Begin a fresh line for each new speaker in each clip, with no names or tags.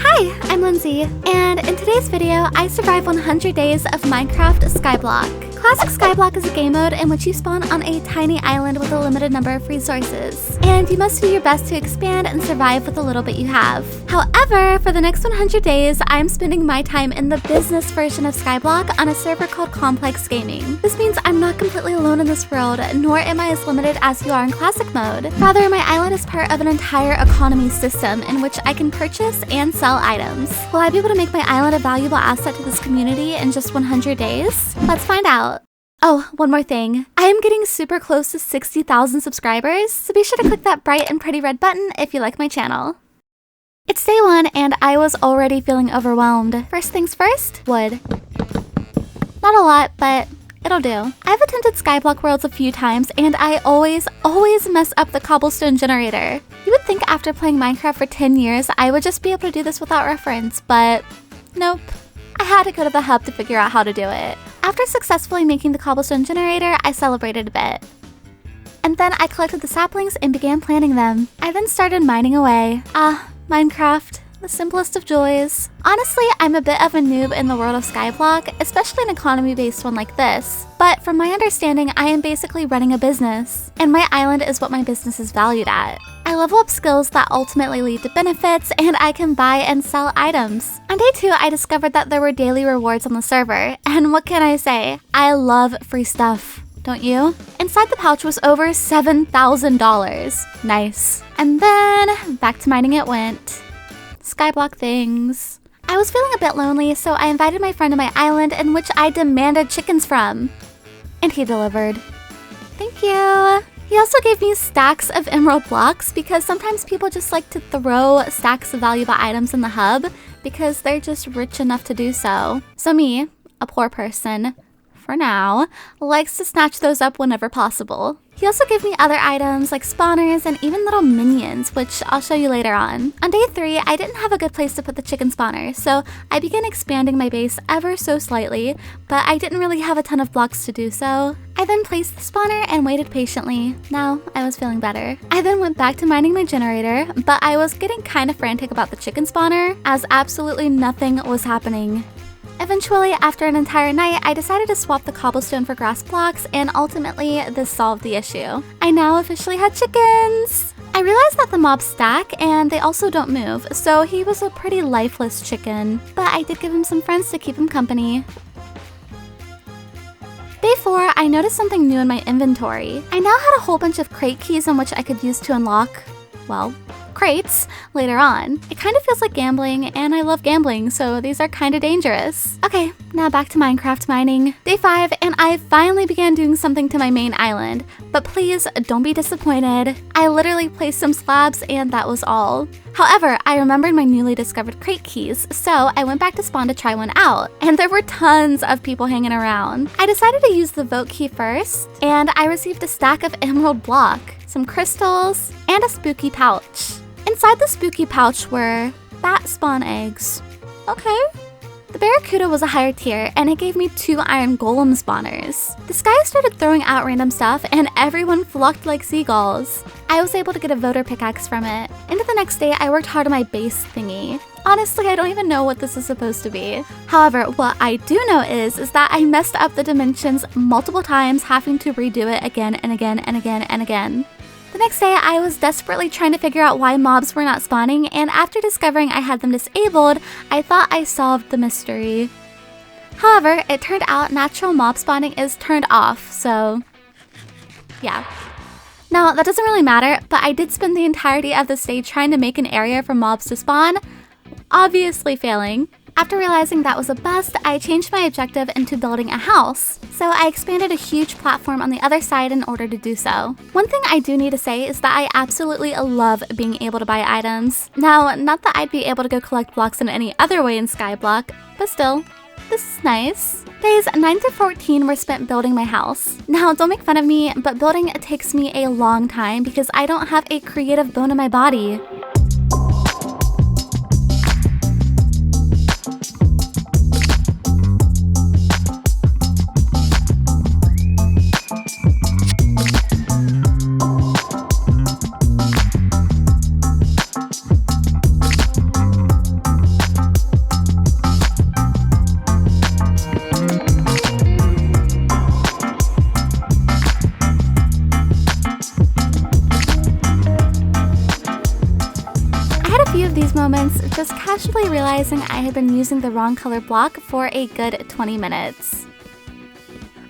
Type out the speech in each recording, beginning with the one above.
Hi, I'm Lindsay, and in today's video, I survived 100 days of Minecraft Skyblock. Classic Skyblock is a game mode in which you spawn on a tiny island with a limited number of resources, and you must do your best to expand and survive with the little bit you have. However, for the next 100 days, I'm spending my time in the business version of Skyblock on a server called Complex Gaming. This means I'm not completely alone in this world, nor am I as limited as you are in Classic mode. Rather, my island is part of an entire economy system in which I can purchase and sell items. Will I be able to make my island a valuable asset to this community in just 100 days? Let's find out. Oh, one more thing. I am getting super close to 60,000 subscribers, so be sure to click that bright and pretty red button if you like my channel. It's day one, and I was already feeling overwhelmed. First things first, wood. Not a lot, but it'll do. I've attempted Skyblock Worlds a few times, and I always mess up the cobblestone generator. You would think after playing Minecraft for 10 years, I would just be able to do this without reference, but nope. I had to go to the hub to figure out how to do it. After successfully making the cobblestone generator, I celebrated a bit. And then I collected the saplings and began planting them. I then started mining away. Minecraft, the simplest of joys. Honestly, I'm a bit of a noob in the world of Skyblock, especially an economy-based one like this. But from my understanding, I am basically running a business, and my island is what my business is valued at. I level up skills that ultimately lead to benefits, and I can buy and sell items. On day 2, I discovered that there were daily rewards on the server, and what can I say? I love free stuff. Don't you? Inside the pouch was over $7,000. Nice. And then, back to mining it went. Skyblock things. I was feeling a bit lonely, so I invited my friend to my island in which I demanded chickens from. And he delivered. Thank you. He also gave me stacks of emerald blocks because sometimes people just like to throw stacks of valuable items in the hub because they're just rich enough to do so. So me, a poor person, for now, likes to snatch those up whenever possible. He also gave me other items like spawners and even little minions, which I'll show you later on. On day 3, I didn't have a good place to put the chicken spawner, so I began expanding my base ever so slightly, but I didn't really have a ton of blocks to do so. I then placed the spawner and waited patiently. Now I was feeling better. I then went back to mining my generator, but I was getting kind of frantic about the chicken spawner as absolutely nothing was happening. Eventually, after an entire night, I decided to swap the cobblestone for grass blocks, and ultimately, this solved the issue. I now officially had chickens! I realized that the mobs stack, and they also don't move, so he was a pretty lifeless chicken. But I did give him some friends to keep him company. Day 4, I noticed something new in my inventory. I now had a whole bunch of crate keys in which I could use to unlock, well, crates later on. It kind of feels like gambling, and I love gambling, so these are kind of dangerous. Okay, now back to Minecraft mining. Day 5, and I finally began doing something to my main island, but please don't be disappointed. I literally placed some slabs and that was all. However, I remembered my newly discovered crate keys, so I went back to spawn to try one out, and there were tons of people hanging around. I decided to use the vote key first, and I received a stack of emerald block, some crystals, and a spooky pouch. Inside the spooky pouch were bat spawn eggs. Okay. The barracuda was a higher tier, and it gave me 2 iron golem spawners. This guy started throwing out random stuff, and everyone flocked like seagulls. I was able to get a voter pickaxe from it. Into the next day, I worked hard on my base thingy. Honestly, I don't even know what this is supposed to be. However, what I do know is that I messed up the dimensions multiple times, having to redo it again and again and again and again. The next day, I was desperately trying to figure out why mobs were not spawning, and after discovering I had them disabled, I thought I solved the mystery. However, it turned out natural mob spawning is turned off, so yeah. Now, that doesn't really matter, but I did spend the entirety of this day trying to make an area for mobs to spawn, obviously failing. After realizing that was a bust, I changed my objective into building a house. So I expanded a huge platform on the other side in order to do so. One thing I do need to say is that I absolutely love being able to buy items. Now, not that I'd be able to go collect blocks in any other way in Skyblock, but still, this is nice. Days 9 to 14 were spent building my house. Now, don't make fun of me, but building takes me a long time because I don't have a creative bone in my body. just casually realizing I had been using the wrong color block for a good 20 minutes.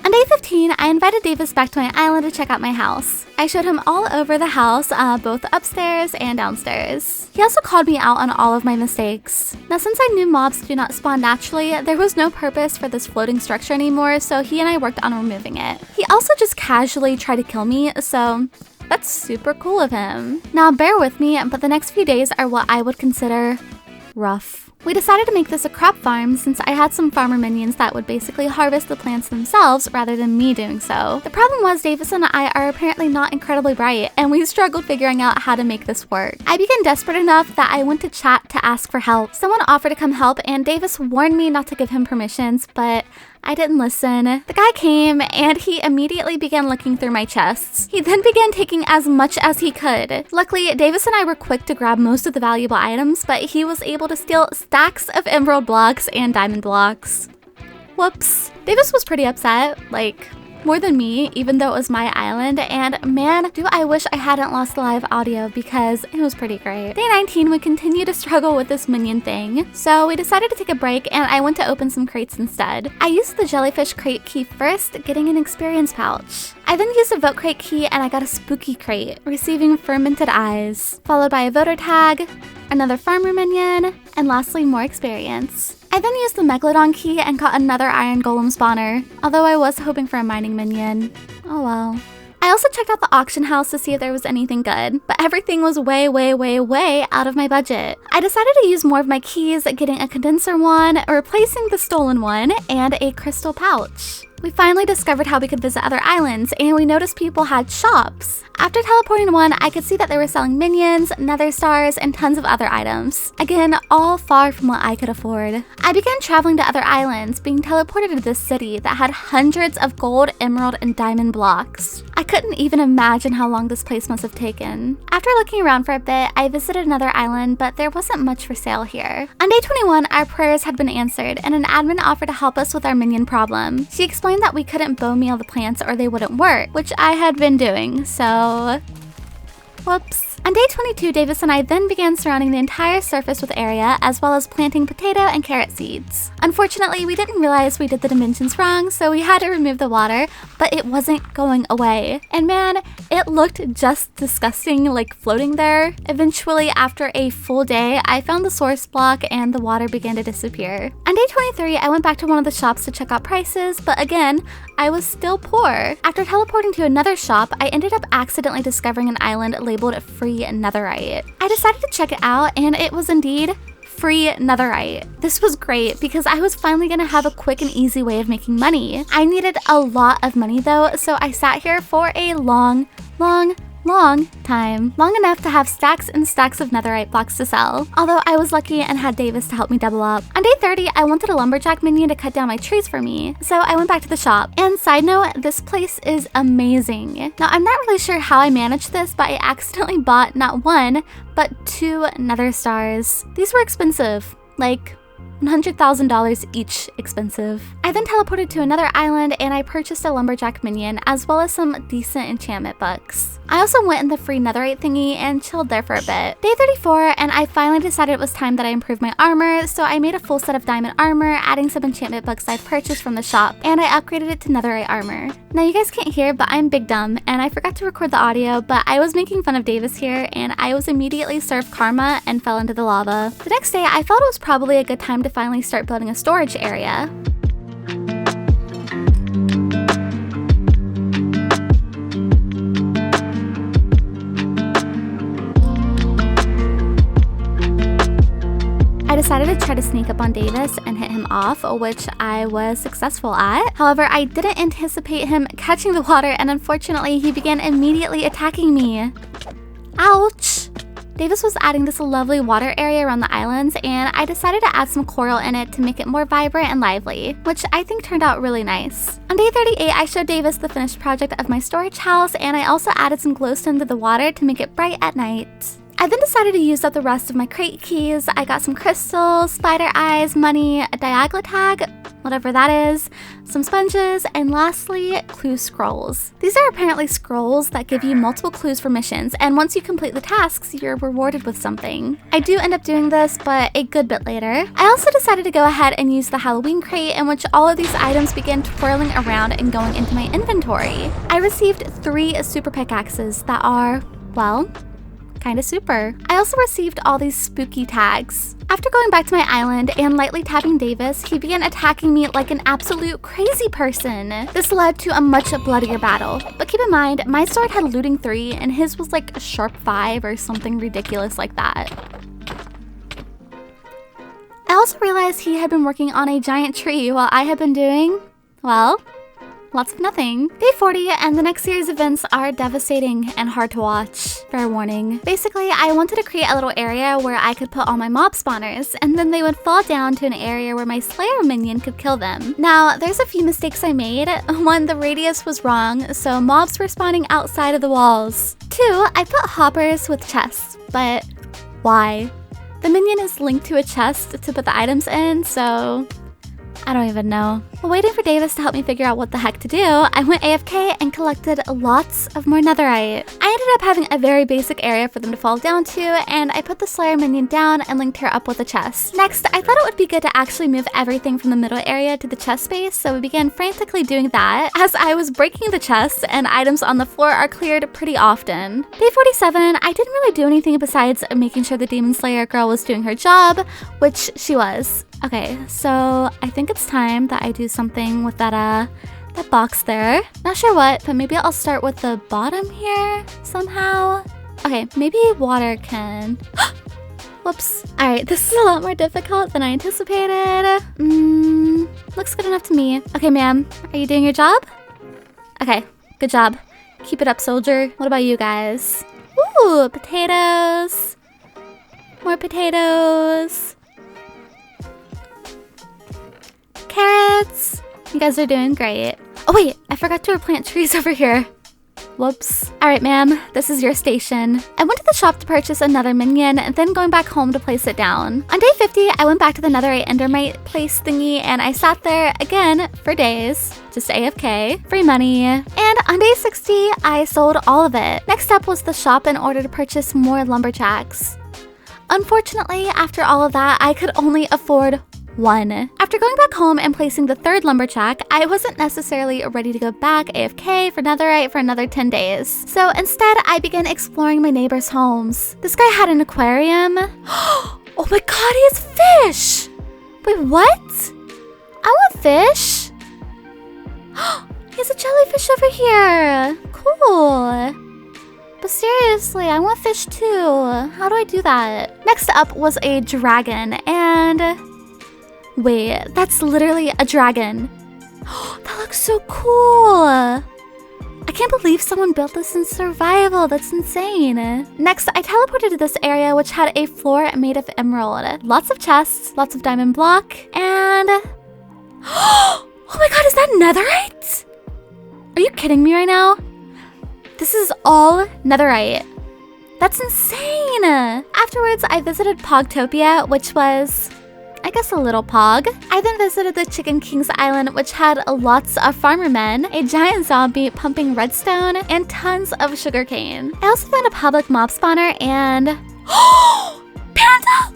On day 15, I invited Davis back to my island to check out my house. I showed him all over the house, both upstairs and downstairs. He also called me out on all of my mistakes. Now, since I knew mobs do not spawn naturally, there was no purpose for this floating structure anymore, so he and I worked on removing it. He also just casually tried to kill me, so that's super cool of him. Now, bear with me, but the next few days are what I would consider rough. We decided to make this a crop farm since I had some farmer minions that would basically harvest the plants themselves rather than me doing so. The problem was Davis and I are apparently not incredibly bright, and we struggled figuring out how to make this work. I became desperate enough that I went to chat to ask for help. Someone offered to come help, and Davis warned me not to give him permissions, but I didn't listen. The guy came and he immediately began looking through my chests. He then began taking as much as he could. Luckily, Davis and I were quick to grab most of the valuable items, but he was able to steal stacks of emerald blocks and diamond blocks. Whoops. Davis was pretty upset, like more than me, even though it was my island, and man, do I wish I hadn't lost the live audio because it was pretty great. Day 19, we continued to struggle with this minion thing, so we decided to take a break and I went to open some crates instead. I used the jellyfish crate key first, getting an experience pouch. I then used a vote crate key and I got a spooky crate, receiving fermented eyes, followed by a voter tag, another farmer minion, and lastly more experience. I then used the Megalodon key and got another iron golem spawner, although I was hoping for a mining minion. Oh well. I also checked out the auction house to see if there was anything good, but everything was way out of my budget. I decided to use more of my keys, getting a condenser one, replacing the stolen one, and a crystal pouch. We finally discovered how we could visit other islands, and we noticed people had shops. After teleporting to one, I could see that they were selling minions, nether stars, and tons of other items. Again, all far from what I could afford. I began traveling to other islands, being teleported to this city that had hundreds of gold, emerald, and diamond blocks. I couldn't even imagine how long this place must have taken. After looking around for a bit, I visited another island, but there wasn't much for sale here. On day 21, our prayers had been answered, and an admin offered to help us with our minion problem. She explained that we couldn't bone meal the plants or they wouldn't work, which I had been doing, so whoops. On day 22, Davis and I then began surrounding the entire surface with area, as well as planting potato and carrot seeds. Unfortunately, we didn't realize we did the dimensions wrong, so we had to remove the water, but it wasn't going away. And man, it looked just disgusting, like floating there. Eventually, after a full day, I found the source block and the water began to disappear. On day 23, I went back to one of the shops to check out prices, but again, I was still poor. After teleporting to another shop, I ended up accidentally discovering an island labeled free netherite. I decided to check it out, and it was indeed free netherite. This was great because I was finally gonna have a quick and easy way of making money. I needed a lot of money though, so I sat here for a long time. Long enough to have stacks and stacks of netherite blocks to sell. Although I was lucky and had Davis to help me double up. On day 30, I wanted a lumberjack minion to cut down my trees for me, so I went back to the shop. And side note, this place is amazing. Now, I'm not really sure how I managed this, but I accidentally bought not one, but 2 nether stars. These were expensive, like $100,000 each expensive. I then teleported to another island and I purchased a lumberjack minion as well as some decent enchantment books. I also went in the free netherite thingy and chilled there for a bit. Day 34, and I finally decided it was time that I improved my armor, so I made a full set of diamond armor, adding some enchantment books I've purchased from the shop, and I upgraded it to netherite armor. Now you guys can't hear, but I'm big dumb, and I forgot to record the audio, but I was making fun of Davis here, and I was immediately served karma and fell into the lava. The next day, I felt it was probably a good time to finally start building a storage area. I decided to try to sneak up on Davis and hit him off, which I was successful at. However, I didn't anticipate him catching the water, and unfortunately, he began immediately attacking me. Ouch! Davis was adding this lovely water area around the islands, and I decided to add some coral in it to make it more vibrant and lively, which I think turned out really nice. On day 38, I showed Davis the finished project of my storage house, and I also added some glowstone to the water to make it bright at night. I then decided to use up the rest of my crate keys. I got some crystals, spider eyes, money, a diagla tag, whatever that is, some sponges, and lastly, clue scrolls. These are apparently scrolls that give you multiple clues for missions, and once you complete the tasks, you're rewarded with something. I do end up doing this, but a good bit later. I also decided to go ahead and use the Halloween crate in which all of these items begin twirling around and going into my inventory. I received 3 super pickaxes that are, well, kinda super. I also received all these spooky tags. After going back to my island and lightly tapping Davis, he began attacking me like an absolute crazy person. This led to a much bloodier battle. But keep in mind, my sword had looting 3 and his was like a sharp 5 or something ridiculous like that. I also realized he had been working on a giant tree while I had been doing, well, lots of nothing. Day 40 and the next series of events are devastating and hard to watch. Fair warning. Basically, I wanted to create a little area where I could put all my mob spawners, and then they would fall down to an area where my Slayer minion could kill them. Now, there's a few mistakes I made. 1, the radius was wrong, so mobs were spawning outside of the walls. 2, I put hoppers with chests, but why? The minion is linked to a chest to put the items in, so I don't even know. While waiting for Davis to help me figure out what the heck to do, I went AFK and collected lots of more netherite. I ended up having a very basic area for them to fall down to, and I put the Slayer minion down and linked her up with a chest. Next, I thought it would be good to actually move everything from the middle area to the chest space, so we began frantically doing that. As I was breaking the chests and items on the floor are cleared pretty often. Day 47, I didn't really do anything besides making sure the Demon Slayer girl was doing her job, which she was. Okay, so I think it's time that I do something with that box there. Not sure what, but maybe I'll start with the bottom here somehow. Okay, maybe water can... Whoops. Alright, this is a lot more difficult than I anticipated. Looks good enough to me. Okay, ma'am, are you doing your job? Okay, good job. Keep it up, soldier. What about you guys? Ooh, potatoes. More potatoes. Carrots! You guys are doing great. Oh wait, I forgot to replant trees over here. Whoops. Alright ma'am, this is your station. I went to the shop to purchase another minion and then going back home to place it down. On day 50, I went back to the netherite endermite place thingy and I sat there again for days. Just AFK, free money. And on day 60, I sold all of it. Next up was the shop in order to purchase more lumberjacks. Unfortunately, after all of that, I could only afford 1. After going back home and placing the 3rd lumberjack, I wasn't necessarily ready to go back AFK for netherite for another 10 days. So instead, I began exploring my neighbors' homes. This guy had an aquarium. Oh my god, he has fish! Wait, what? I want fish. He has a jellyfish over here. Cool. But seriously, I want fish too. How do I do that? Next up was a dragon and... Wait, that's literally a dragon. That looks so cool. I can't believe someone built this in survival. That's insane. Next, I teleported to this area which had a floor made of emerald. Lots of chests, lots of diamond block, and... Oh my god, is that netherite? Are you kidding me right now? This is all netherite. That's insane. Afterwards, I visited Pogtopia, which was... I guess a little pog. I then visited the Chicken King's Island, which had lots of farmer men, a giant zombie pumping redstone, and tons of sugarcane. I also found a public mob spawner and... Panda!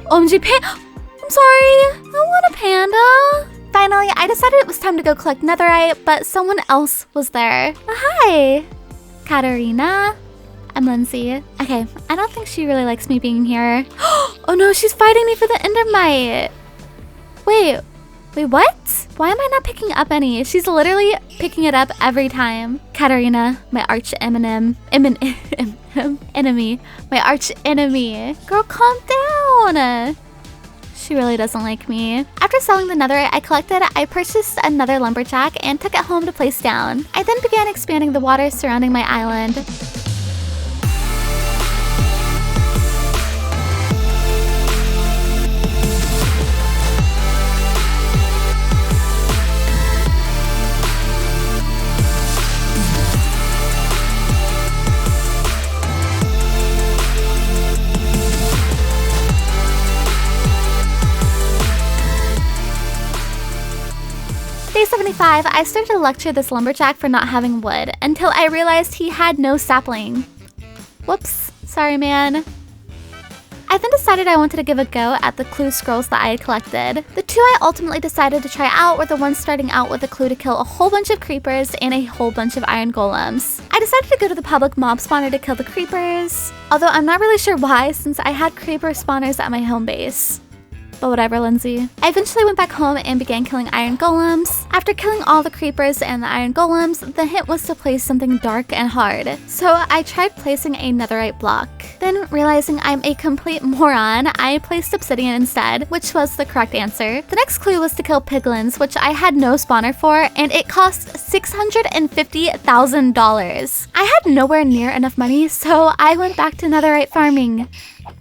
OMG, I'm sorry. I want a panda. Finally, I decided it was time to go collect netherite, but someone else was there. Hi, Katarina. I'm Lindsay. Okay, I don't think she really likes me being here. Oh no, she's fighting me for the endermite. Wait, what? Why am I not picking up any? She's literally picking it up every time. Katarina, my arch enemy. My arch enemy. Girl, calm down. She really doesn't like me. After selling the netherite I purchased another lumberjack and took it home to place down. I then began expanding the water surrounding my island. Day 75, I started to lecture this lumberjack for not having wood until I realized he had no sapling. Whoops, sorry man. I then decided I wanted to give a go at the clue scrolls that I had collected. The two I ultimately decided to try out were the ones starting out with a clue to kill a whole bunch of creepers and a whole bunch of iron golems. I decided to go to the public mob spawner to kill the creepers, although I'm not really sure why since I had creeper spawners at my home base. But whatever, Lindsay. I eventually went back home and began killing iron golems. After killing all the creepers and the iron golems, the hint was to place something dark and hard. So I tried placing a netherite block. Then, realizing I'm a complete moron, I placed obsidian instead, which was the correct answer. The next clue was to kill piglins, which I had no spawner for, and it cost $650,000. I had nowhere near enough money, so I went back to netherite farming.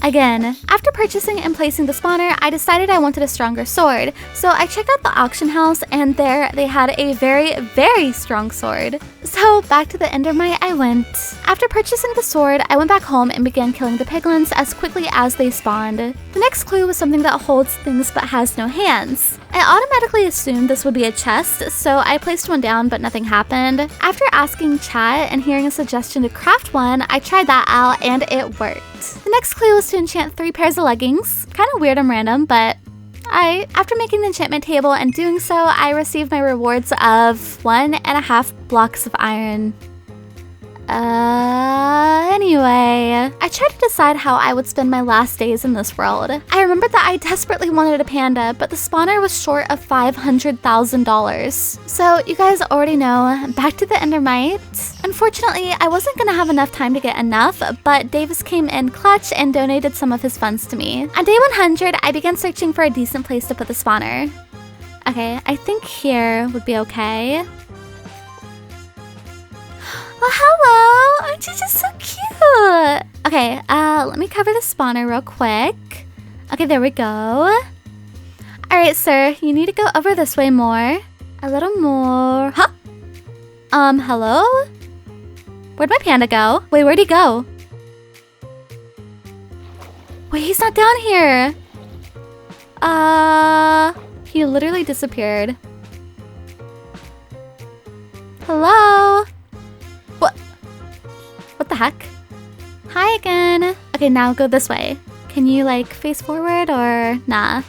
Again, after purchasing and placing the spawner, I decided I wanted a stronger sword. So I checked out the auction house and there they had a very, very strong sword. So back to the endermite I went. After purchasing the sword, I went back home and began killing the piglins as quickly as they spawned. The next clue was something that holds things but has no hands. I automatically assumed this would be a chest, so I placed one down but nothing happened. After asking chat and hearing a suggestion to craft one, I tried that out and it worked. The next clue was to enchant 3 pairs of leggings. Kind of weird and random, but after making the enchantment table and doing so, I received my rewards of 1.5 blocks of iron. Anyway, I tried to decide how I would spend my last days in this world. I remembered that I desperately wanted a panda, but the spawner was short of $500,000. So you guys already know, back to the endermite. Unfortunately, I wasn't gonna have enough time to get enough, but Davis came in clutch and donated some of his funds to me. On day 100, I began searching for a decent place to put the spawner. Okay, I think here would be okay. Oh, hello! Aren't you just so cute? Okay, let me cover the spawner real quick. Okay, there we go. Alright, sir, you need to go over this way more. A little more. Huh? Hello? Where'd my panda go? Wait, where'd he go? Wait, he's not down here. He literally disappeared. Hello? What the heck? Hi again. Okay, now go this way. Can you like face forward or nah?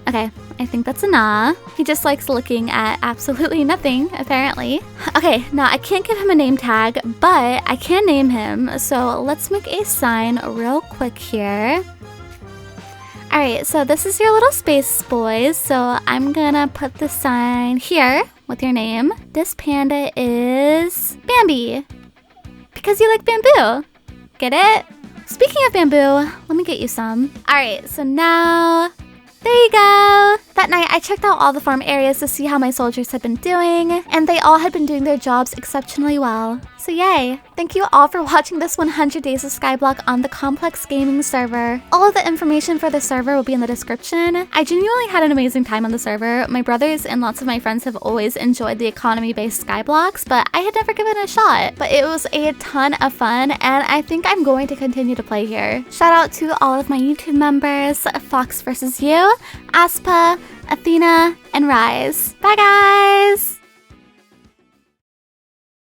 Okay, I think that's a nah. He just likes looking at absolutely nothing, apparently. Okay, now I can't give him a name tag, but I can name him. So let's make a sign real quick here. Alright, so this is your little space, boys. So I'm gonna put the sign here with your name. This panda is Bambi. Because you like bamboo. Get it? Speaking of bamboo, let me get you some. Alright, so now, there you go. That night, I checked out all the farm areas to see how my soldiers had been doing, and they all had been doing their jobs exceptionally well. So yay! Thank you all for watching this 100 Days of Skyblock on the Complex Gaming server. All of the information for the server will be in the description. I genuinely had an amazing time on the server. My brothers and lots of my friends have always enjoyed the economy-based Skyblocks, but I had never given it a shot. But it was a ton of fun, and I think I'm going to continue to play here. Shout out to all of my YouTube members, Fox vs. You, Aspa, Athena, and Rise. Bye guys!